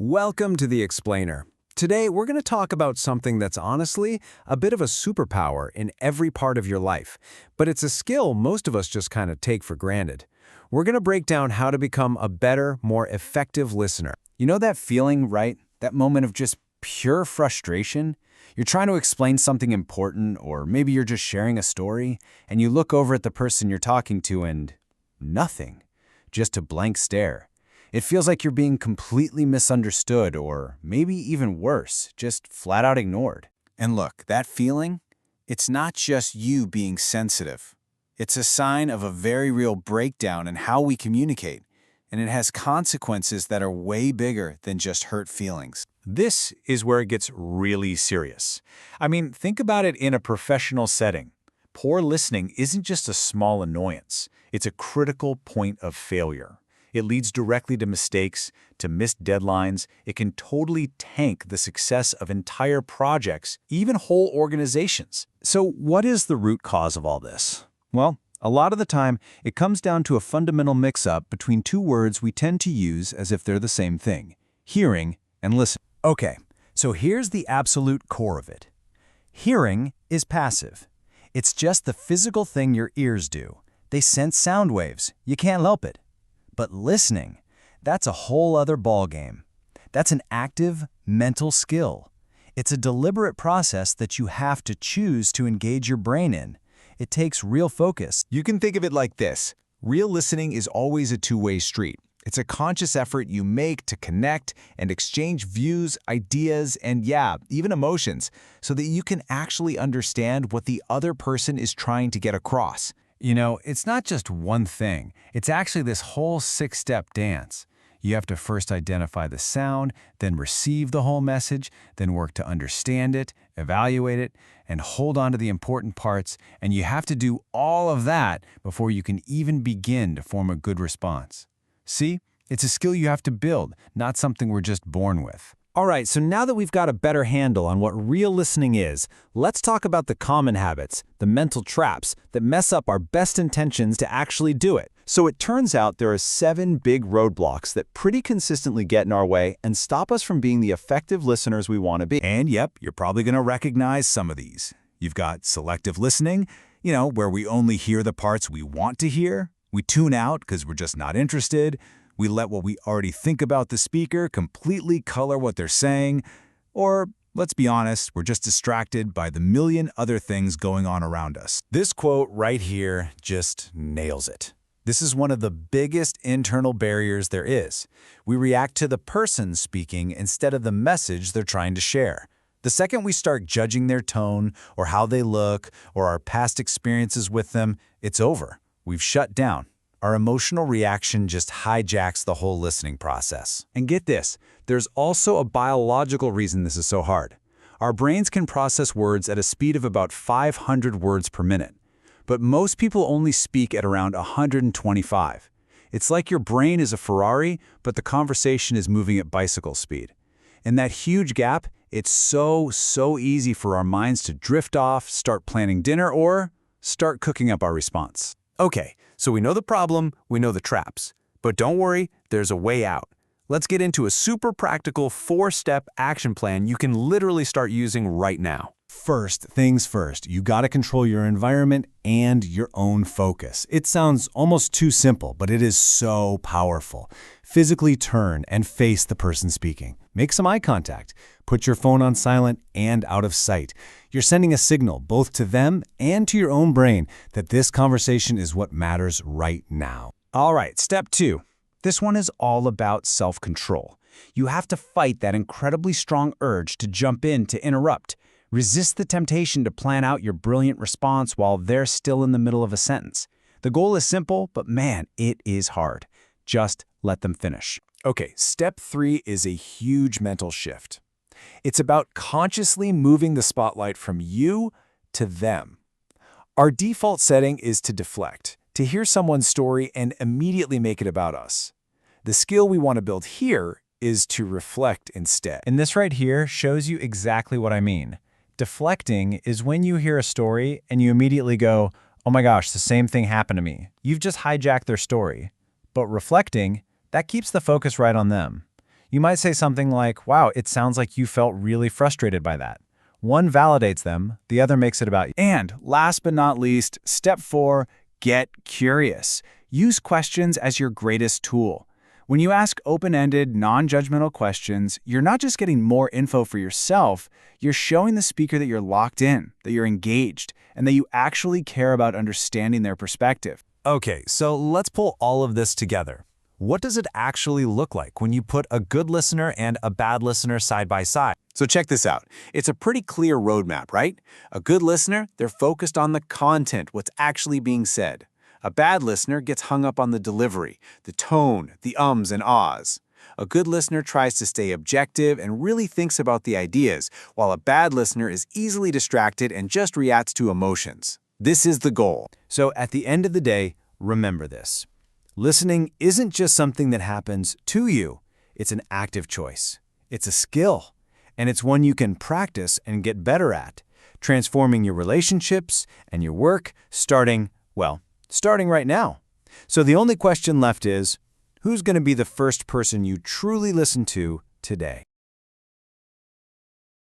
Welcome to The Explainer. Today, we're going to talk about something that's honestly a bit of a superpower in every part of your life, but it's a skill most of us just kind of take for granted. We're going to break down how to become a better, more effective listener. You know that feeling, right? That moment of just pure frustration? You're trying to explain something important, or maybe you're just sharing a story, and you look over at the person you're talking to and nothing. Just a blank stare. It feels like you're being completely misunderstood, or maybe even worse, just flat out ignored. And look, that feeling, it's not just you being sensitive. It's a sign of a very real breakdown in how we communicate, and it has consequences that are way bigger than just hurt feelings. This is where it gets really serious. I mean, think about it in a professional setting. Poor listening isn't just a small annoyance. It's a critical point of failure. It leads directly to mistakes, to missed deadlines. It can totally tank the success of entire projects, even whole organizations. So what is the root cause of all this? Well, a lot of the time, it comes down to a fundamental mix-up between two words we tend to use as if they're the same thing: hearing and listening. Okay, so here's the absolute core of it. Hearing is passive. It's just the physical thing your ears do. They sense sound waves. You can't help it. But listening, that's a whole other ballgame. That's an active, mental skill. It's a deliberate process that you have to choose to engage your brain in. It takes real focus. You can think of it like this. Real listening is always a two-way street. It's a conscious effort you make to connect and exchange views, ideas, and even emotions, so that you can actually understand what the other person is trying to get across. You know, it's not just one thing. It's actually this whole six-step dance. You have to first identify the sound, then receive the whole message, then work to understand it, evaluate it, and hold on to the important parts, and you have to do all of that before you can even begin to form a good response. See? It's a skill you have to build, not something we're just born with. All right, so now that we've got a better handle on what real listening is, let's talk about the common habits, the mental traps that mess up our best intentions to actually do it. So it turns out there are 7 big roadblocks that pretty consistently get in our way and stop us from being the effective listeners we want to be. And yep, you're probably going to recognize some of these. You've got selective listening, where we only hear the parts we want to hear. We tune out because we're just not interested. We let what we already think about the speaker completely color what they're saying. Or, let's be honest, we're just distracted by the million other things going on around us. This quote right here just nails it. This is one of the biggest internal barriers there is. We react to the person speaking instead of the message they're trying to share. The second we start judging their tone or how they look or our past experiences with them, it's over. We've shut down. Our emotional reaction just hijacks the whole listening process. And get this, there's also a biological reason this is so hard. Our brains can process words at a speed of about 500 words per minute. But most people only speak at around 125. It's like your brain is a Ferrari, but the conversation is moving at bicycle speed. In that huge gap, it's so easy for our minds to drift off, start planning dinner, or start cooking up our response. Okay, so we know the problem, we know the traps. But don't worry, there's a way out. Let's get into a super practical 4-step action plan you can literally start using right now. First things first, you gotta control your environment and your own focus. It sounds almost too simple, but it is so powerful. Physically turn and face the person speaking. Make some eye contact. Put your phone on silent and out of sight. You're sending a signal both to them and to your own brain that this conversation is what matters right now. All right, step 2. This one is all about self-control. You have to fight that incredibly strong urge to jump in to interrupt. Resist the temptation to plan out your brilliant response while they're still in the middle of a sentence. The goal is simple, but man, it is hard. Just let them finish. Okay, step 3 is a huge mental shift. It's about consciously moving the spotlight from you to them. Our default setting is to deflect, to hear someone's story and immediately make it about us. The skill we want to build here is to reflect instead. And this right here shows you exactly what I mean. Deflecting is when you hear a story and you immediately go, oh my gosh, the same thing happened to me. You've just hijacked their story. But reflecting, that keeps the focus right on them. You might say something like, wow, it sounds like you felt really frustrated by that. One validates them, the other makes it about you. And last but not least, step 4, get curious. Use questions as your greatest tool. When you ask open-ended, non-judgmental questions, you're not just getting more info for yourself, you're showing the speaker that you're locked in, that you're engaged, and that you actually care about understanding their perspective. Okay, so let's pull all of this together. What does it actually look like when you put a good listener and a bad listener side by side? So check this out. It's a pretty clear roadmap, right? A good listener, they're focused on the content, what's actually being said. A bad listener gets hung up on the delivery, the tone, the ums and ahs. A good listener tries to stay objective and really thinks about the ideas, while a bad listener is easily distracted and just reacts to emotions. This is the goal. So at the end of the day, remember this. Listening isn't just something that happens to you. It's an active choice. It's a skill. And it's one you can practice and get better at, transforming your relationships and your work starting right now. So the only question left is, who's going to be the first person you truly listen to today?